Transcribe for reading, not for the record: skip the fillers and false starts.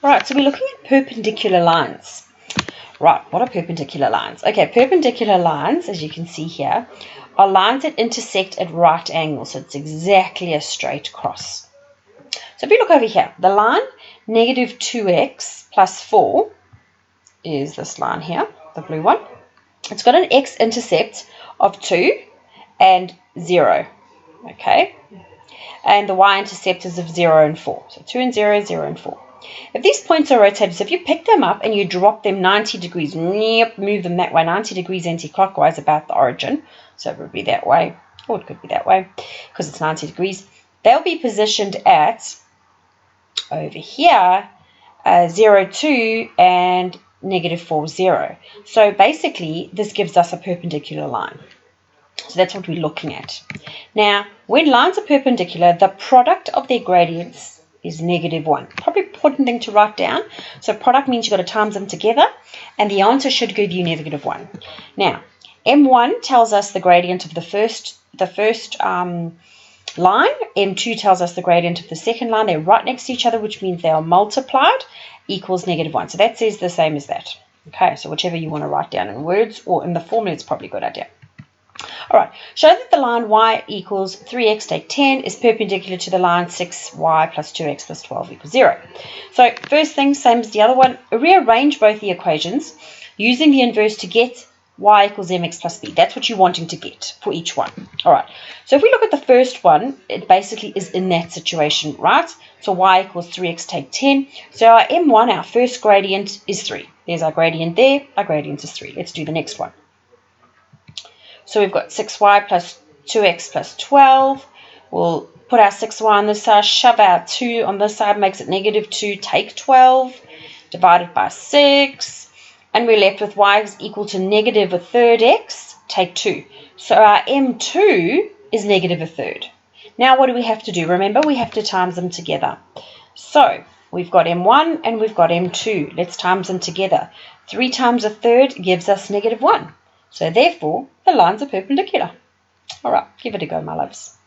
Right, so we're looking at perpendicular lines. Right, what are perpendicular lines? Okay, perpendicular lines, as you can see here, are lines that intersect at right angles. So it's exactly a straight cross. So if you look over here, the line negative 2x plus 4 is this line here, the blue one. It's got an x-intercept of 2 and 0, okay? And the y-intercept is of 0 and 4. So 2 and 0, 0 and 4. If these points are rotated, so if you pick them up and you drop them 90 degrees, move them that way, 90 degrees anti-clockwise about the origin, so it would be that way, or it could be that way, because it's 90 degrees, they'll be positioned at, over here, 0, 2, and negative 4, 0. So basically, this gives us a perpendicular line. So that's what we're looking at. Now, when lines are perpendicular, the product of their gradients is negative 1. Probably important thing to write down. So product means you've got to times them together, and the answer should give you negative 1. Now, M1 tells us the gradient of the first line. M2 tells us the gradient of the second line. They're right next to each other, which means they are multiplied, equals negative 1. So that says the same as that. Okay, so whichever you want to write down in words or in the formula, it's probably a good idea. All right, show that the line y equals 3x take 10 is perpendicular to the line 6y plus 2x plus 12 equals 0. So first thing, same as the other one, rearrange both the equations using the inverse to get y equals mx plus b. That's what you're wanting to get for each one. All right, so if we look at the first one, it basically is in that situation, right? So y equals 3x take 10. So our m1, our first gradient, is 3. There's our gradient there. Our gradient is 3. Let's do the next one. So we've got 6y plus 2x plus 12. We'll put our 6y on this side, shove our 2 on this side, makes it negative 2, take 12, divided by 6. And we're left with y is equal to negative a third x, take 2. So our m2 is negative a third. Now what do we have to do? Remember, we have to times them together. So we've got m1 and we've got m2. Let's times them together. 3 times a third gives us negative 1. So therefore, the lines are perpendicular. All right, give it a go, my loves.